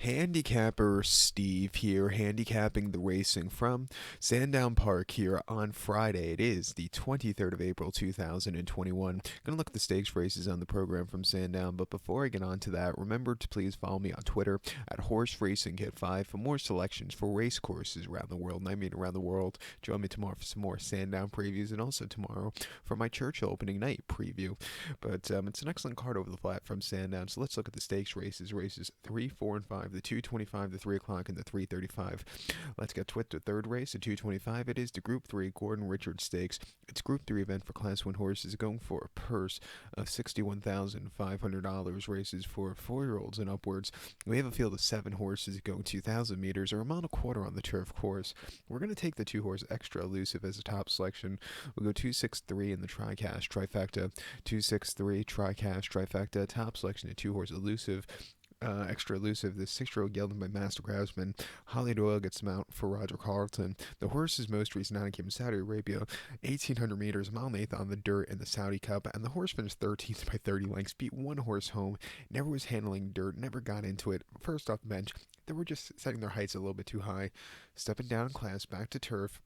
Handicapper Steve here, handicapping the racing from Sandown Park here on Friday. It is the 23rd of April 2021. Gonna look at the stakes races on the program from Sandown, but before I get on to that, remember to please follow me on Twitter at Horse Racing Kit 5 for more selections for race courses around the world. And I mean around the world. Join me tomorrow for some more Sandown previews, and also tomorrow for my Churchill opening night preview. But it's an excellent card over the flat from Sandown, so let's look at the stakes races. Races 3, 4, and 5. The 225, the 3 o'clock, and the 335. Let's get to it. The third race, the 225. It is the Group 3 Gordon Richards Stakes. It's Group 3 event for Class 1 horses going for a purse of $61,500. Races for 4-year-olds and upwards. We have a field of 7 horses going 2,000 meters or a mile and a quarter on the turf course. We're going to take the 2-horse Extra Elusive as a top selection. We'll go 263 in the TriCash Trifecta. 263 TriCash Trifecta. Top selection of 2-horse Elusive. Extra Elusive, the 6-year-old gelding by Master Craftsman. Holly Doyle gets him out for Roger Carlton. The horse's most recent outing came in Saudi Arabia, 1,800 meters, a mile and eighth on the dirt in the Saudi Cup, and the horse finished 13th by 30 lengths, beat one horse home, never was handling dirt, never got into it. First off the bench, they were just setting their heights a little bit too high. Stepping down in class, back to turf,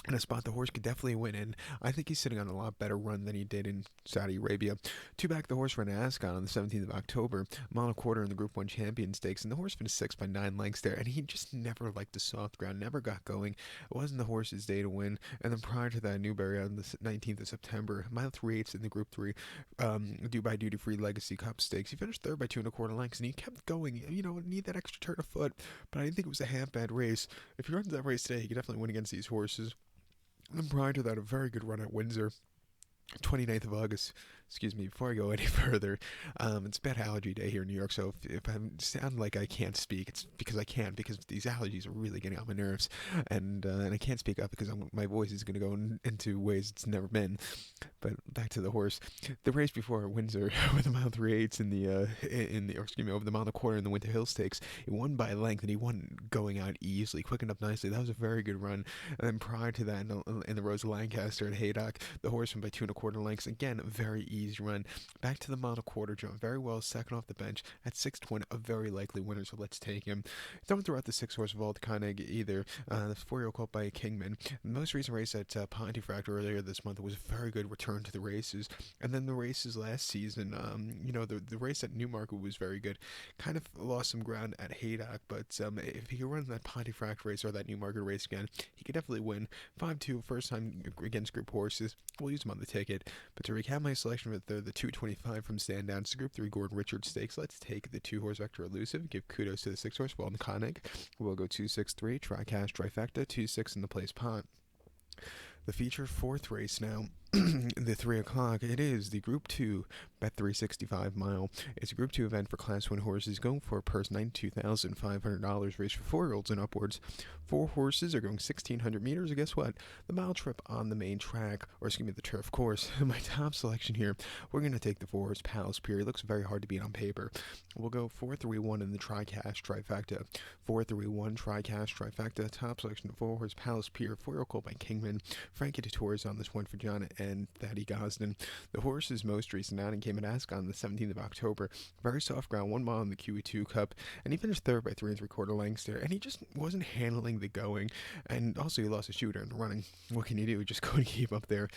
in a spot the horse could definitely win in. I think he's sitting on a lot better run than he did in Saudi Arabia. Two back, the horse ran Ascot on the 17th of October, a mile and a quarter in the Group 1 Champion Stakes, and the horse finished 6th by 9 lengths there, and he just never liked the soft ground, never got going. It wasn't the horse's day to win. And then prior to that, Newberry on the 19th of September, mile 3/8 in the Group 3 Dubai Duty Free Legacy Cup Stakes. He finished 3rd by 2 1/4 lengths, and he kept going. You know, need that extra turn of foot, but I didn't think it was a half bad race. If he runs that race today, he could definitely win against these horses. And prior to that, a very good run at Windsor. 29th of August, excuse me, before I go any further, it's bad allergy day here in New York, so if I sound like I can't speak, it's because I can't, because these allergies are really getting on my nerves, and I can't speak up because my voice is going to go into ways it's never been. But back to the horse. The race before at Windsor, with a mile 3/8 over the mile and a quarter in the Winter Hill Stakes, he won by a length, and he won going out easily, quickened up nicely. That was a very good run. And then prior to that, in the Rose of Lancaster at Haydock, the horse went by 2 1/4 lengths. Again, a very easy run. Back to the mile and a quarter jump. Very well, second off the bench at 6-1, a very likely winner, so let's take him. Don't throw out the 6-horse Vault Koenig either. The 4-year-old caught by Kingman. The most recent race at Pontefract earlier this month was a very good return to the races. And then the races last season, the race at Newmarket was very good. Kind of lost some ground at Haydock, but if he could run that Pontefract race or that Newmarket race again, he could definitely win. 5-2, first time against group horses. We'll use him on the ticket. But to recap my selection with the 225 from Sandown, it's the Group 3 Gordon Richards Stakes. Let's take the 2-horse Extra Elusive. Give kudos to the 6-horse Walton Koenig. We'll go 263, TriCash Trifecta, 2-6 in the place pot. The feature 4th race now, the 3 o'clock, it is the Group 2 BET365 Mile. It's a Group 2 event for Class 1 horses going for a purse $92,500, race for 4-year-olds and upwards. 4 horses are going 1,600 meters, and guess what? The mile trip on the main track, the turf course. My top selection here, we're going to take the 4-horse Palace Pier. It looks very hard to beat on paper. We'll go 4-3-1 in the TriCash Trifecta. 4-3-1 TriCash Trifecta. Top selection of 4-horse Palace Pier. 4-year-old called by Kingman. Frankie Dettori is on this one for John and Thaddy Gosden. The horse's most recent outing came at Ascot on the 17th of October. Very soft ground, 1 mile in the QE2 Cup, and he finished 3rd by 3 3/4 lengths there, and he just wasn't handling the going, and also he lost a shooter in the running. What can you do? Just couldn't keep up there.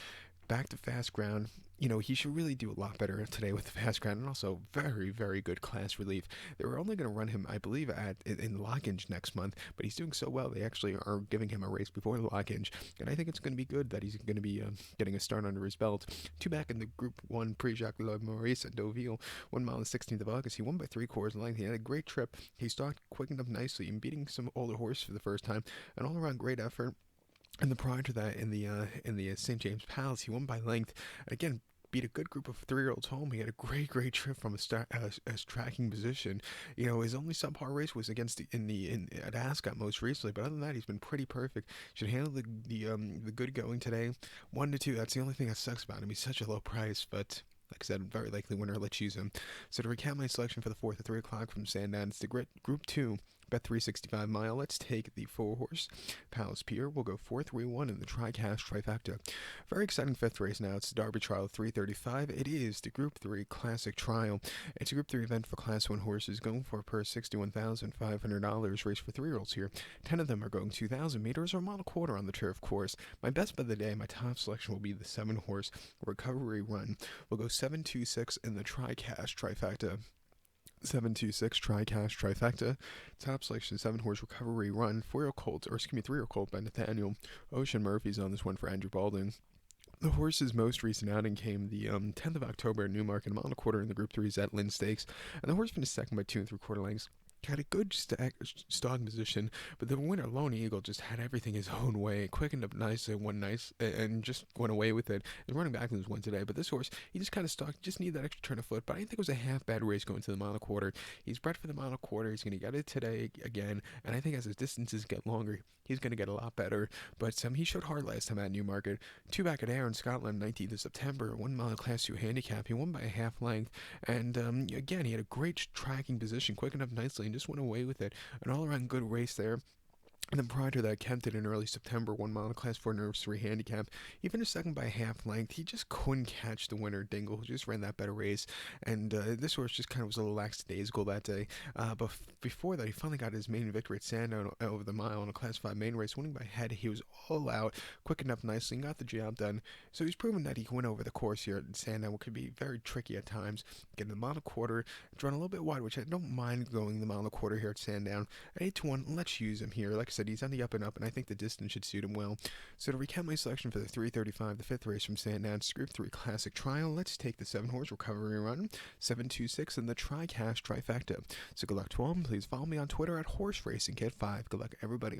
Back to fast ground. You know, he should really do a lot better today with the fast ground, and also very, very good class relief. They were only going to run him, I believe, in Lockage next month, but he's doing so well, they actually are giving him a race before Lockage, and I think it's going to be good that he's going to be getting a start under his belt. 2 back in the Group 1 Prix-Jacques Le Maurice at Deauville, 1 mile on the 16th of August. He won by 3/4 length. He had a great trip. He started quickened up nicely and beating some older horse for the first time. An all-around great effort. And then prior to that, in the St. James Palace, he won by length. Again, beat a good group of 3-year-olds home. He had a great trip from a tracking position. You know, his only subpar race was against at Ascot most recently, but other than that, he's been pretty perfect. Should handle the good going today. 1-2. That's the only thing that sucks about him. He's such a low price, but like I said, very likely winner. Let's use him. So to recap my selection for the 4th at 3 o'clock from Sandown, it's the Group 2 BET365 Mile. Let's take the 4-horse Palace Pier. We'll go 4-3-1 in the trifecta. Very exciting fifth race now. It's the Derby Trial 335. It is the Group 3 Classic Trial. It's a Group 3 event for Class 1 horses going for a purse $61,500. Race for 3-year-olds here. 10 of them are going 2,000 meters or a mile and a quarter on the turf course. My best bet of the day, my top selection will be the 7-horse Recovery Run. We'll go 7-2-6 in the trifecta. 7-2-6 trifecta. Top selection 7-horse Recovery Run. 4-year-old colt, or excuse me, 3-year-old colt by Nathaniel. Ocean Murphy's on this one for Andrew Balding. The horse's most recent outing came the 10th of October in Newmarket, a mile and a quarter in the Group 3 Zetlin Stakes, and the horse finished second by 2 3/4 lengths. Had a good stocking position, but the winner, Lone Eagle, just had everything his own way. Quickened up nicely, won nice, and just went away with it. The running back was one today, but this horse, he just kind of stalked, just needed that extra turn of foot. But I didn't think it was a half bad race going to the mile and a quarter. He's bred for the mile and a quarter. He's going to get it today again, and I think as his distances get longer, he's going to get a lot better. But he showed hard last time at Newmarket. 2 back at Ayr in Scotland, 19th of September. 1 mile Class 2 handicap. He won by a half length, and again, he had a great tracking position, quickened up nicely, and just went away with it. An all-around good race there. And then prior to that, Kempton in early September, 1 mile Class 4 Nursery handicap. He finished second by a half length. He just couldn't catch the winner, Dingle, who just ran that better race. And this horse just kind of was a little lackadaisical that day. But before that, he finally got his main victory at Sandown over the mile in a Class 5 main race, winning by head. He was all out, quickened up nicely, and got the job done. So he's proven that he can win over the course here at Sandown, which could be very tricky at times. Getting the mile and a quarter, drawn a little bit wide, which I don't mind going the mile and a quarter here at Sandown. At 8-1, let's use him here. Like I said, he's on the up and up, and I think the distance should suit him well. So to recap my selection for the 335, the 5th race from Sandown, Group 3 Classic Trial, let's take the 7-horse Recovery Run, 7-2-6 in the trifecta. So good luck to all. Please follow me on Twitter at HorseRacingKid5. Good luck, everybody.